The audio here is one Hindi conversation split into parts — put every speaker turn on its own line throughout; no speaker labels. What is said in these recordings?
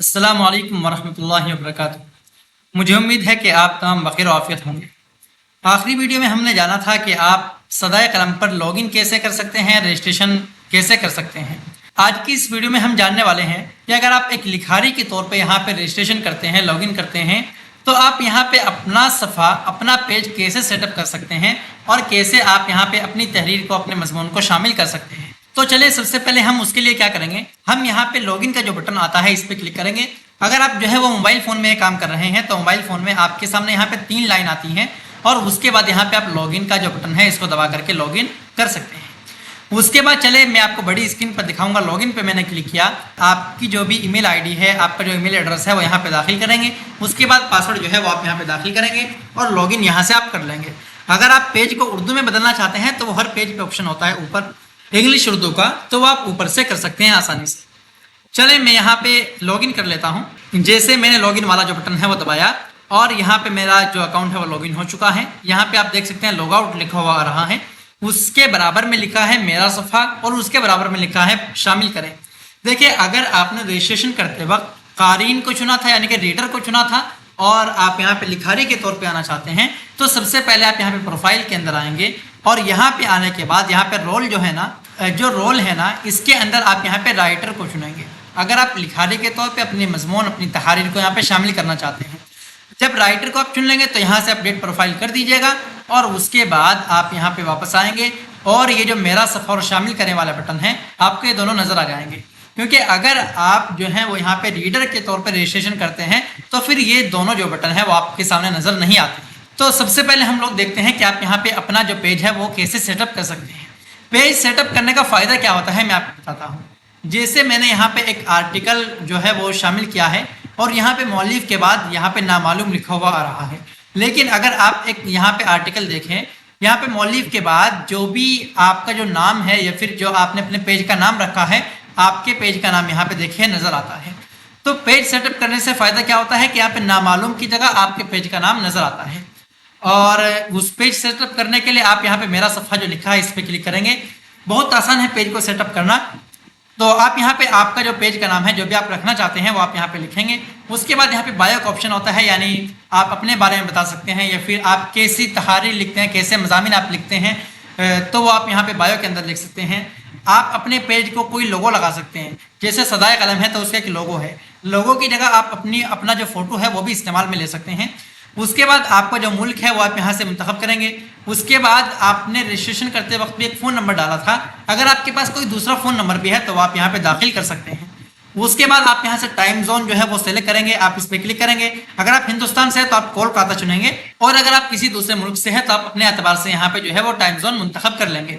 अस्सलामु अलैकुम वरहमतुल्लाहि वबरकातुहू। मुझे उम्मीद है कि आप तमाम बखैर आफियत होंगे। आखिरी वीडियो में हमने जाना था कि आप सदाए कलम पर लॉगिन कैसे कर सकते हैं, रजिस्ट्रेशन कैसे कर सकते हैं। आज की इस वीडियो में हम जानने वाले हैं कि अगर आप एक लिखारी के तौर पे यहाँ पे रजिस्ट्रेशन करते हैं, लॉगिन करते हैं, तो आप यहाँ पे अपना सफ़ा, अपना पेज कैसे सेटअप कर सकते हैं और कैसे आप यहाँ पे अपनी तहरीर को, अपने मजमून को शामिल कर सकते हैं। तो चलिए सबसे पहले हम उसके लिए क्या करेंगे, हम यहाँ पे लॉगिन का जो बटन आता है इस पर क्लिक करेंगे। अगर आप जो है वो मोबाइल फ़ोन में काम कर रहे हैं तो मोबाइल फ़ोन में आपके सामने यहाँ पे 3 लाइन आती हैं और उसके बाद यहाँ पे आप लॉगिन का जो बटन है इसको दबा करके लॉगिन कर सकते हैं। उसके बाद चले मैं आपको बड़ी स्क्रीन पर दिखाऊंगा। लॉगिन पे मैंने क्लिक किया, आपकी जो भी ईमेल आईडी है, आपका जो ईमेल एड्रेस है वो यहाँ पे दाखिल करेंगे। उसके बाद पासवर्ड जो है वो आप यहाँ पे दाखिल करेंगे और लॉगिन यहाँ से आप कर लेंगे। अगर आप पेज को उर्दू में बदलना चाहते हैं तो वो हर पेज पे ऑप्शन होता है ऊपर इंग्लिश उर्दू का, तो वो आप ऊपर से कर सकते हैं आसानी से। चले मैं यहाँ पे लॉगिन कर लेता हूँ। जैसे मैंने लॉगिन वाला जो बटन है वो दबाया और यहाँ पे मेरा जो अकाउंट है वो लॉगिन हो चुका है। यहाँ पे आप देख सकते हैं लॉग आउट लिखा हुआ आ रहा है, उसके बराबर में लिखा है मेरा सफ़ा और उसके बराबर में लिखा है शामिल करें। देखिए, अगर आपने रजिस्ट्रेशन करते वक्त कारीन को चुना था यानी कि रीडर को चुना था और आप यहाँ पे लिखारी के तौर पे आना चाहते हैं तो सबसे पहले आप यहाँ पे प्रोफाइल के अंदर आएंगे और यहाँ पे आने के बाद यहाँ पे रोल जो है ना, जो रोल है ना, इसके अंदर आप यहाँ पे राइटर को चुनेंगे। अगर आप लिखारी के तौर पे अपने मजमून, अपनी तहरीर को यहाँ पे शामिल करना चाहते हैं, जब राइटर को आप चुन लेंगे तो यहाँ से अपडेट प्रोफाइल कर दीजिएगा और उसके बाद आप यहाँ पे वापस आएंगे और ये जो मेरा सफ़र और शामिल करने वाला बटन है आपको ये दोनों नज़र आ जाएंगे। क्योंकि अगर आप जो है वो यहाँ पे रीडर के तौर पे रजिस्ट्रेशन करते हैं तो फिर ये दोनों जो बटन है वो आपके सामने नज़र नहीं आते। तो सबसे पहले हम लोग देखते हैं कि आप यहाँ पे अपना जो पेज है वो कैसे सेटअप कर सकते हैं। पेज सेटअप करने का फ़ायदा क्या होता है मैं आपको बताता हूँ। जैसे मैंने यहाँ पे एक आर्टिकल जो है वो शामिल किया है और यहाँ पे मौलिफ के बाद यहाँ पे नामालूम लिखा हुआ आ रहा है, लेकिन अगर आप एक यहाँ पे आर्टिकल देखें, यहाँ पे मौलिफ के बाद जो भी आपका जो नाम है या फिर जो आपने अपने पेज का नाम रखा है, आपके पेज का नाम यहाँ पे देखिए नज़र आता है। तो पेज सेटअप करने से फ़ायदा क्या होता है कि यहाँ पे नामालूम की जगह आपके पेज का नाम नज़र आता है। और उस पेज सेटअप करने के लिए आप यहाँ पे मेरा सफ़ा जो लिखा है इस पर क्लिक करेंगे। बहुत आसान है पेज को सेटअप करना। तो आप यहाँ पे आपका जो पेज का नाम है, जो भी आप रखना चाहते हैं वो आप यहाँ पे लिखेंगे। उसके बाद यहाँ पे बायो का ऑप्शन होता है, यानी आप अपने बारे में बता सकते हैं या फिर आप कैसी तहारीर लिखते हैं, कैसे मज़ामीन आप लिखते हैं, तो वो आप यहाँ पे बायो के अंदर लिख सकते हैं। आप अपने पेज को कोई लोगो लगा सकते हैं, जैसे सदाए कलम है तो उसका एक लोगो है, लोगो की जगह आप अपना जो फोटो है वो भी इस्तेमाल में ले सकते हैं। उसके बाद आपका जो मुल्क है वो आप यहाँ से मुंतखब करेंगे। उसके बाद आपने रजिस्ट्रेशन करते वक्त भी एक फ़ोन नंबर डाला था, अगर आपके पास कोई दूसरा फ़ोन नंबर भी है तो आप यहाँ पे दाखिल कर सकते हैं। उसके बाद आप यहाँ से टाइम जोन जो है वो सेलेक्ट करेंगे, आप इस पर क्लिक करेंगे। अगर आप हिंदुस्तान से हैं तो आप कोलकाता चुनेंगे और अगर आप किसी दूसरे मुल्क से हैं तो आप अपने एतबार से यहाँ पे जो है वो टाइम जोन मुंतखब कर लेंगे।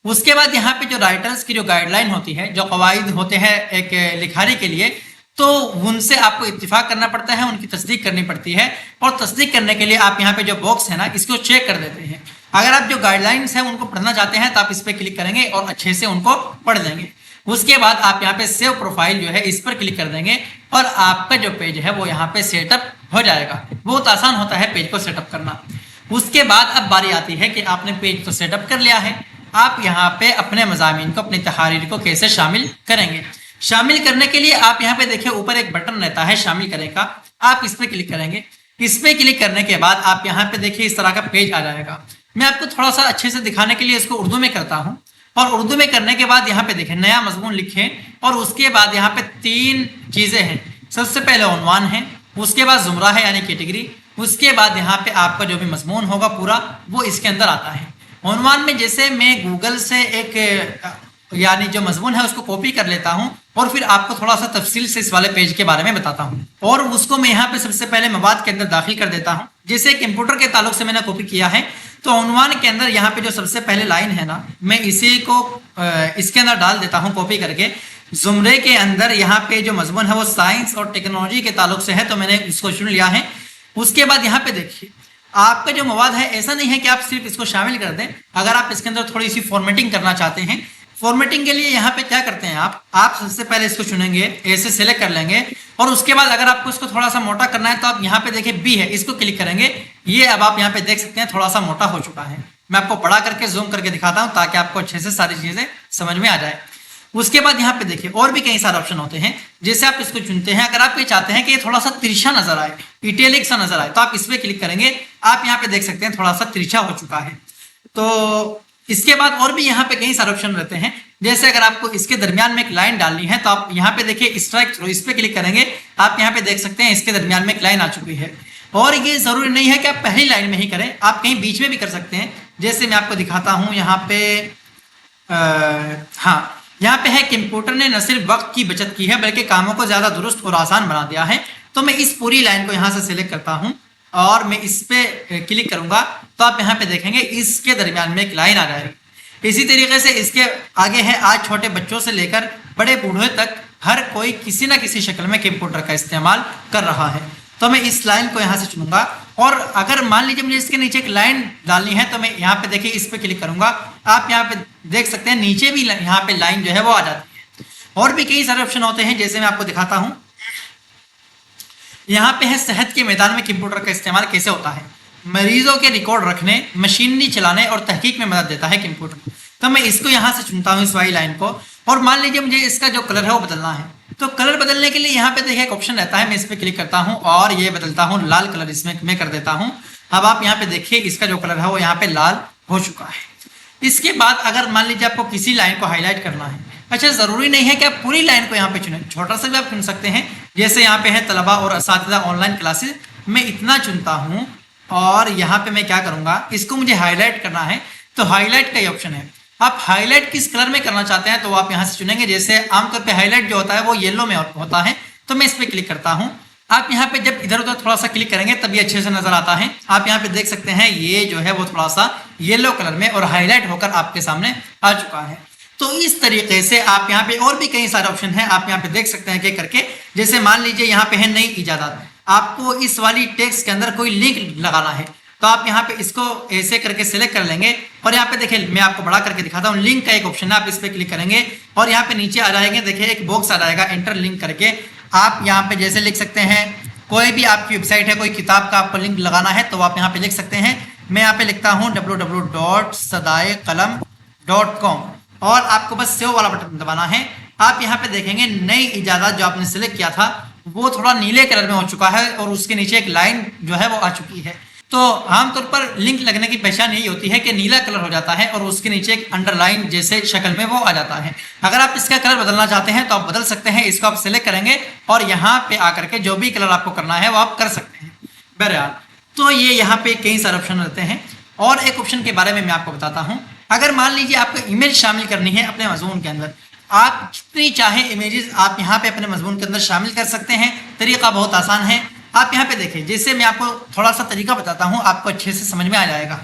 उसके बाद यहाँ पे जो राइटर्स की जो गाइडलाइन होती है, जो कवायद होते हैं एक लिखारी के लिए, तो उनसे आपको इत्तिफाक करना पड़ता है, उनकी तस्दीक करनी पड़ती है। और तस्दीक करने के लिए आप यहाँ पे जो बॉक्स है ना इसको चेक कर देते हैं। अगर आप जो गाइडलाइंस हैं उनको पढ़ना चाहते हैं तो आप इस पर क्लिक करेंगे और अच्छे से उनको पढ़ लेंगे। उसके बाद आप यहाँ पे सेव प्रोफाइल जो है इस पर क्लिक कर देंगे और आपका जो पेज है वो यहाँ पे सेटअप हो जाएगा। बहुत आसान होता है पेज को सेटअप करना। उसके बाद अब बारी आती है कि आपने पेज को सेटअप कर लिया है, आप यहाँ पे अपने मज़ामीन को, अपनी तहारीर को कैसे शामिल करेंगे। शामिल करने के लिए आप यहाँ पे देखिए ऊपर एक बटन रहता है शामिल करें का, आप इस पर क्लिक करेंगे। इस पर क्लिक करने के बाद आप यहाँ पे देखिए इस तरह का पेज आ जाएगा। मैं आपको थोड़ा सा अच्छे से दिखाने के लिए इसको उर्दू में करता हूँ और उर्दू में करने के बाद यहाँ पे देखें नया मजमून लिखें और उसके बाद यहाँ पे 3 चीज़ें हैं। सबसे पहले उन्वान है, उसके बाद जुमरा है यानी कैटेगरी, उसके बाद यहाँ पे आपका जो भी मजमून होगा पूरा वो इसके अंदर आता है। उन्वान में जैसे मैं गूगल से एक यानी जो मजमून है उसको कॉपी कर लेता हूं और फिर आपको थोड़ा सा तफसील से इस वाले पेज के बारे में बताता हूं और उसको मैं यहाँ पे सबसे पहले मवाद के अंदर दाखिल कर देता हूं। जैसे कंप्यूटर के ताल्लुक से मैंने कॉपी किया है तो उन्वान के अंदर यहाँ पे जो सबसे पहले लाइन है ना, मैं इसी को इसके अंदर डाल देता हूँ कॉपी करके। जुमरे के अंदर यहाँ पे जो मजमून है वो साइंस और टेक्नोलॉजी के ताल्लुक से है तो मैंने इसको चुन लिया है। उसके बाद यहाँ पे देखिए आपका जो मवाद है, ऐसा नहीं है कि आप सिर्फ इसको शामिल कर दें। अगर आप इसके अंदर थोड़ी सी फॉर्मेटिंग करना चाहते हैं, फॉर्मेटिंग के लिए यहाँ पे क्या करते हैं आप सबसे पहले इसको चुनेंगे, ऐसे सेलेक्ट कर लेंगे और उसके बाद अगर आपको इसको थोड़ा सा मोटा करना है तो आप यहाँ पे देखिए बी है, इसको क्लिक करेंगे। ये अब आप यहाँ पे देख सकते हैं थोड़ा सा मोटा हो चुका है। मैं आपको बड़ा करके जूम करके दिखाता हूँ ताकि आपको अच्छे से सारी चीज़ें समझ में आ जाए। उसके बाद यहाँ पे देखिए और भी कई सारे ऑप्शन होते हैं, जैसे आप इसको चुनते हैं। अगर आप ये चाहते हैं कि ये थोड़ा सा तिरछा नजर आए, इटैलिक सा नजर आए, तो आप इस पे क्लिक करेंगे। आप यहाँ पे देख सकते हैं थोड़ा सा तिरछा हो चुका है। तो इसके बाद और भी यहाँ पे कई सारे ऑप्शन रहते हैं, जैसे अगर आपको इसके दरमियान में एक लाइन डालनी है तो आप यहाँ पे देखिए स्ट्राइक थ्रू, इस पे क्लिक करेंगे। आप यहाँ पे देख सकते हैं इसके दरमियान में एक लाइन आ चुकी है। और ये जरूरी नहीं है कि आप पहली लाइन में ही करें, आप कहीं बीच में भी कर सकते हैं। जैसे मैं आपको दिखाता हूँ यहाँ पे, हाँ यहाँ पे है कंप्यूटर ने न सिर्फ वक्त की बचत की है बल्कि कामों को ज्यादा दुरुस्त और आसान बना दिया है। तो मैं इस पूरी लाइन को यहाँ से सिलेक्ट करता हूँ और मैं इस पे क्लिक करूंगा तो आप यहाँ पे देखेंगे इसके दरमियान में एक लाइन आ जाएगी। इसी तरीके से इसके आगे है, आज छोटे बच्चों से लेकर बड़े बूढ़े तक हर कोई किसी ना किसी शक्ल में कंप्यूटर का इस्तेमाल कर रहा है। तो मैं इस लाइन को यहाँ से चुनूंगा और अगर मान लीजिए मुझे इसके नीचे एक लाइन डालनी है तो मैं यहाँ पे देखिए इस पे क्लिक करूंगा। आप यहाँ पे देख सकते हैं नीचे भी यहाँ पे लाइन जो है वो आ जाती है। और भी कई सारे ऑप्शन होते हैं, जैसे मैं आपको दिखाता हूँ। यहाँ पे है सेहत के मैदान में कंप्यूटर का इस्तेमाल कैसे होता है। मरीजों के रिकॉर्ड रखने, मशीनरी चलाने और तहकीक में मदद देता है कंप्यूटर। तो मैं इसको यहाँ से चुनता हूँ, इस वाली लाइन को। और मान लीजिए मुझे इसका जो कलर है वो बदलना है, तो कलर बदलने के लिए यहाँ पे देखिए एक ऑप्शन रहता है, मैं इस पे क्लिक करता हूँ और ये बदलता हूँ लाल कलर इसमें मैं कर देता हूँ। अब आप यहाँ पे देखिए इसका जो कलर है वो यहाँ पे लाल हो चुका है। इसके बाद अगर मान लीजिए आपको किसी लाइन को हाईलाइट करना है, अच्छा जरूरी नहीं है कि आप पूरी लाइन को यहाँ पे चुनें, छोटा सा भी आप चुन सकते हैं। जैसे यहाँ पे है तलबा और असातिज़ा ऑनलाइन क्लासेस, मैं इतना चुनता हूँ और यहाँ पे मैं क्या करूँगा, इसको मुझे हाईलाइट करना है तो हाईलाइट का ही ऑप्शन है। आप हाईलाइट किस कलर में करना चाहते हैं तो आप यहाँ से चुनेंगे। जैसे आमतौर पे हाईलाइट जो होता है वो येलो में होता है, तो मैं इस पर क्लिक करता हूँ। आप यहाँ पे जब इधर उधर थोड़ा सा क्लिक करेंगे तब ये अच्छे से नजर आता है। आप यहाँ पे देख सकते हैं ये जो है वो थोड़ा सा येलो कलर में और हाईलाइट होकर आपके सामने आ चुका है। तो इस तरीके से आप यहाँ पे और भी कई सारे ऑप्शन हैं, आप यहाँ पे देख सकते हैं कि करके। जैसे मान लीजिए यहाँ पे है नई इजादात, आपको इस वाली टेक्स्ट के अंदर कोई लिंक लगाना है तो आप यहाँ पे इसको ऐसे करके सिलेक्ट कर लेंगे और यहाँ पे देखिए मैं आपको बड़ा करके दिखाता हूँ, लिंक का एक ऑप्शन है, आप इस पे क्लिक करेंगे और यहाँ पे नीचे आ जाएंगे, देखिए एक बॉक्स आ जाएगा एंटर लिंक करके। आप यहाँ पे जैसे लिख सकते हैं, कोई भी आपकी वेबसाइट है, कोई किताब का आपको लिंक लगाना है तो आप यहाँ पे लिख सकते हैं। मैं यहाँ पे लिखता हूँ www.sadaeqalam.com और आपको बस सेव वाला बटन दबाना है। आप यहाँ पे देखेंगे नई इजाजत जो आपने सिलेक्ट किया था वो थोड़ा नीले कलर में हो चुका है और उसके नीचे एक लाइन जो है वो आ चुकी है। तो आमतौर पर लिंक लगने की पहचान यही होती है कि नीला कलर हो जाता है और उसके नीचे एक अंडरलाइन जैसे शक्ल में वो आ जाता है। अगर आप इसका कलर बदलना चाहते हैं तो आप बदल सकते हैं, इसको आप सिलेक्ट करेंगे और यहाँ पे आकर के जो भी कलर आपको करना है वो आप कर सकते हैं। बहरहाल तो ये यहाँ पे कई सारे ऑप्शन रहते हैं। और एक ऑप्शन के बारे में मैं आपको बताता हूँ। अगर मान लीजिए आपको इमेज शामिल करनी है अपने मजमून के अंदर, आप जितनी चाहे इमेजेस आप यहाँ पे अपने मजमून के अंदर शामिल कर सकते हैं। तरीका बहुत आसान है। आप यहाँ पे देखिए, जैसे मैं आपको थोड़ा सा तरीका बताता हूँ, आपको अच्छे से समझ में आ जाएगा।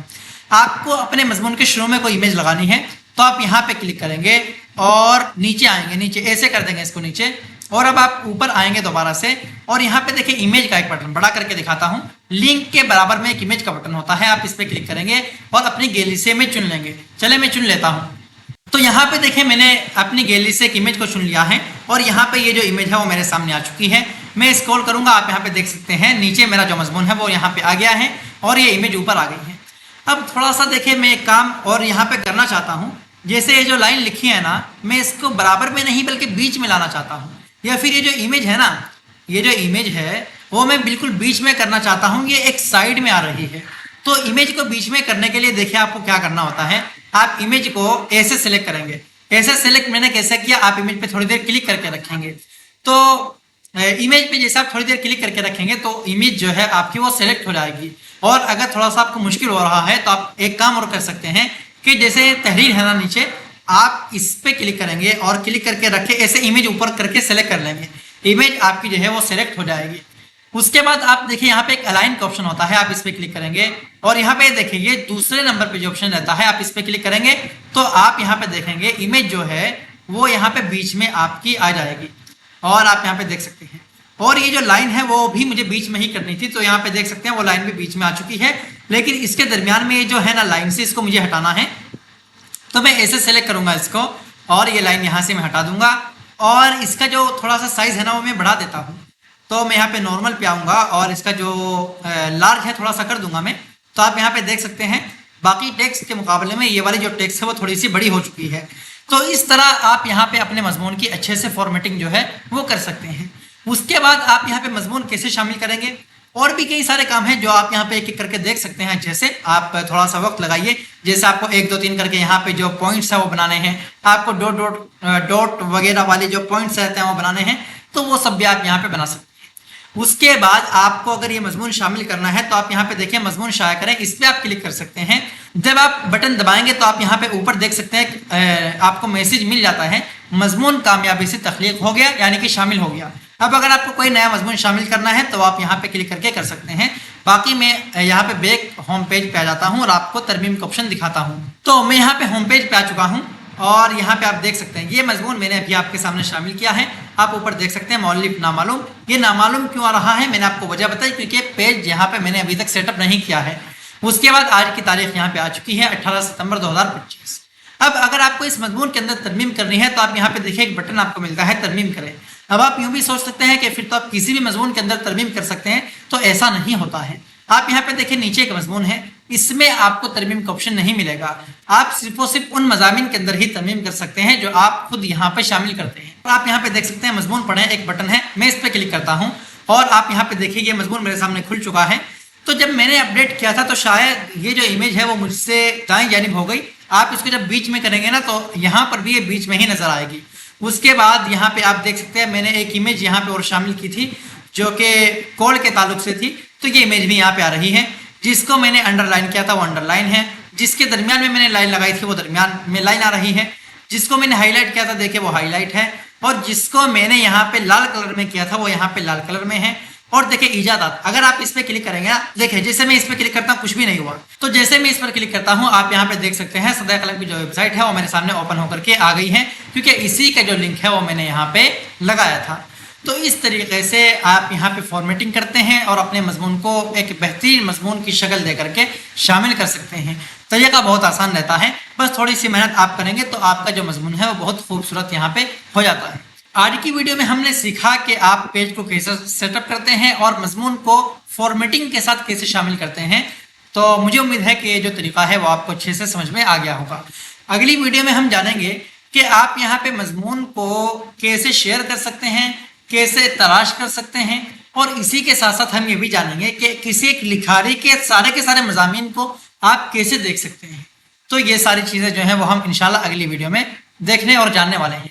आपको अपने मजमून के शुरू में कोई इमेज लगानी है तो आप यहाँ पे क्लिक करेंगे और नीचे आएंगे, नीचे ऐसे कर देंगे इसको नीचे, और अब आप ऊपर आएंगे दोबारा से और यहाँ पे देखिए इमेज का एक बटन, बड़ा करके दिखाता हूँ, लिंक के बराबर में एक इमेज का बटन होता है। आप इस पर क्लिक करेंगे और अपनी गैलरी से इमेज चुन लेंगे। चले मैं चुन लेता हूँ। तो यहाँ पे देखें मैंने अपनी गैलरी से एक इमेज को चुन लिया है और यहाँ पे ये जो इमेज है वो मेरे सामने आ चुकी है। मैं स्क्रॉल करूंगा, आप यहाँ पे देख सकते हैं नीचे मेरा जो मजमून है वो यहाँ पे आ गया है और ये इमेज ऊपर आ गई है। अब थोड़ा सा देखिए मैं एक काम और यहाँ पे करना चाहता हूँ। जैसे ये जो लाइन लिखी है ना, मैं इसको बराबर में नहीं बल्कि बीच में लाना चाहता हूँ, या फिर ये जो इमेज है ना, ये जो इमेज है वो मैं बिल्कुल बीच में करना चाहता हूँ, ये एक साइड में आ रही है। तो इमेज को बीच में करने के लिए देखिए आपको क्या करना होता है, आप इमेज को ऐसे सिलेक्ट करेंगे। ऐसे सिलेक्ट मैंने कैसे किया, आप इमेज पे थोड़ी देर क्लिक करके रखेंगे। तो इमेज पे जैसे आप थोड़ी देर क्लिक करके रखेंगे तो इमेज जो है आपकी वो सिलेक्ट हो जाएगी। और अगर थोड़ा सा आपको मुश्किल हो रहा है तो आप एक काम और कर सकते हैं कि जैसे तहरीर है ना नीचे, आप इस पे क्लिक करेंगे और क्लिक करके रखे ऐसे इमेज ऊपर करके सेलेक्ट कर लेंगे, इमेज आपकी जो है वो सिलेक्ट हो जाएगी। उसके बाद आप देखिए यहाँ पे एक अलाइन का ऑप्शन होता है, आप इस पे क्लिक करेंगे और यहाँ पे देखिए ये दूसरे नंबर पे जो ऑप्शन रहता है, आप इस पे क्लिक करेंगे तो आप यहाँ पे देखेंगे इमेज जो है वो यहाँ पे बीच में आपकी आ जाएगी और आप यहाँ पे देख सकते हैं। और ये जो लाइन है वो भी मुझे बीच में ही करनी थी, तो यहाँ पे देख सकते हैं वो लाइन भी बीच में आ चुकी है, लेकिन इसके दरमियान में ये जो है ना लाइन से इसको मुझे हटाना है। तो मैं ऐसे सेलेक्ट करूंगा इसको और ये लाइन यहाँ से मैं हटा दूंगा और इसका जो थोड़ा सा साइज है ना वो मैं बढ़ा देता हूँ। तो मैं यहाँ पे नॉर्मल पे आऊँगा और इसका जो लार्ज है थोड़ा सा कर दूंगा मैं। तो आप यहाँ पे देख सकते हैं बाकी टेक्स्ट के मुकाबले में ये वाली जो टेक्स्ट है वो थोड़ी सी बड़ी हो चुकी है। तो इस तरह आप यहाँ पे अपने मजमून की अच्छे से फॉर्मेटिंग जो है वो कर सकते हैं। उसके बाद आप यहाँ पे मजमून कैसे शामिल करेंगे, और भी कई सारे काम हैं जो आप यहाँ पे एक एक करके देख सकते हैं। जैसे आप थोड़ा सा वक्त लगाइए, जैसे आपको 1 2 3 करके यहाँ पे जो पॉइंट्स है वो बनाने हैं, आपको डॉट वगैरह वाले जो पॉइंट्स रहते हैं वो बनाने हैं, तो वो सब भी आप यहाँ पे बना सकते हैं। उसके बाद आपको अगर ये मजमून शामिल करना है तो आप यहाँ पे देखिए मजमून शाया करें, इस पर आप क्लिक कर सकते हैं। जब आप बटन दबाएंगे तो आप यहाँ पे ऊपर देख सकते हैं आपको मैसेज मिल जाता है मजमून कामयाबी से तख्लीक हो गया, यानी कि शामिल हो गया। अब अगर आपको कोई नया मजमून शामिल करना है तो आप यहाँ पे क्लिक करके कर सकते हैं। बाकी मैं यहाँ पे बैक होम पेज पे आ जाता हूँ और आपको तरमीम का ऑप्शन दिखाता हूँ। तो मैं यहाँ पे होम पेज पे आ चुका हूँ और यहाँ पे आप देख सकते हैं ये मजमून मैंने अभी आपके सामने शामिल किया है। आप ऊपर देख सकते हैं मौलिफ नामालूम। ये नामालूम क्यों आ रहा है, मैंने आपको वजह बताई, क्योंकि पेज यहाँ पे मैंने अभी तक सेटअप नहीं किया है। उसके बाद आज की तारीख यहाँ पे आ चुकी है 18 सितंबर 2025। अब अगर आपको इस मजमून के अंदर तरमीम करनी है तो आप यहाँ पे देखिए एक बटन आपको मिलता है तरमीम करें। अब आप यूं भी सोच सकते हैं कि फिर तो आप किसी भी मजमून के अंदर तरमीम कर सकते हैं, तो ऐसा नहीं होता है। आप यहाँ पे देखिए नीचे एक मजमून है, इसमें आपको तरमीम का ऑप्शन नहीं मिलेगा। आप सिर्फ और सिर्फ उन मजामिन के अंदर ही तरमीम कर सकते हैं जो आप खुद यहाँ पे शामिल करते हैं। आप यहाँ पे देख सकते हैं मजमून पढ़ें, एक बटन है, मैं इस पर क्लिक करता हूँ और आप यहाँ पे देखिए ये मजमून मेरे सामने खुल चुका है। तो जब मैंने अपडेट किया था तो शायद ये जो इमेज है वो मुझसे दाएं जानिब हो गई। आप इसको जब बीच में करेंगे ना तो यहाँ पर भी ये बीच में ही नजर आएगी। उसके बाद यहाँ पे आप देख सकते हैं मैंने एक इमेज यहाँ पे और शामिल की थी जो कि कोड के ताल्लुक से थी, तो ये इमेज भी यहाँ पे आ रही है। जिसको मैंने अंडरलाइन किया था वो अंडरलाइन है, जिसके दरमियान में मैंने लाइन लगाई थी वो दरमियान में लाइन आ रही है, जिसको मैंने हाईलाइट किया था देखिए वो हाईलाइट है, और जिसको मैंने यहाँ पे लाल कलर में किया था वो यहाँ पे लाल कलर में है। और देखिए इजादात, अगर आप इस पे क्लिक करेंगे ना, देखिए जैसे मैं इस पे क्लिक करता हूँ कुछ भी नहीं हुआ, तो जैसे मैं इस पर क्लिक करता हूँ आप यहाँ पे देख सकते हैं सदाए कलम की जो वेबसाइट है वो मेरे सामने ओपन होकर के आ गई है, क्योंकि इसी का जो लिंक है वो मैंने यहाँ पे लगाया था। तो इस तरीके से आप यहाँ पे फॉर्मेटिंग करते हैं और अपने मजमून को एक बेहतरीन मजमून की शक्ल दे करके शामिल कर सकते हैं। तरीका बहुत आसान रहता है, बस थोड़ी सी मेहनत आप करेंगे तो आपका जो मजमून है वो बहुत खूबसूरत यहाँ पे हो जाता है। आज की वीडियो में हमने सीखा कि आप पेज को कैसे सेटअप करते हैं और मजमून को फॉर्मेटिंग के साथ कैसे शामिल करते हैं। तो मुझे उम्मीद है कि ये जो तरीका है वो आपको अच्छे से समझ में आ गया होगा। अगली वीडियो में हम जानेंगे कि आप यहाँ पे मजमून को कैसे शेयर कर सकते हैं, कैसे तलाश कर सकते हैं, और इसी के साथ साथ हम ये भी जानेंगे कि किसी एक लिखारी के सारे मजामीन को आप कैसे देख सकते हैं। तो ये सारी चीज़ें जो हैं वो हम इंशाल्लाह अगली वीडियो में देखने और जानने वाले हैं।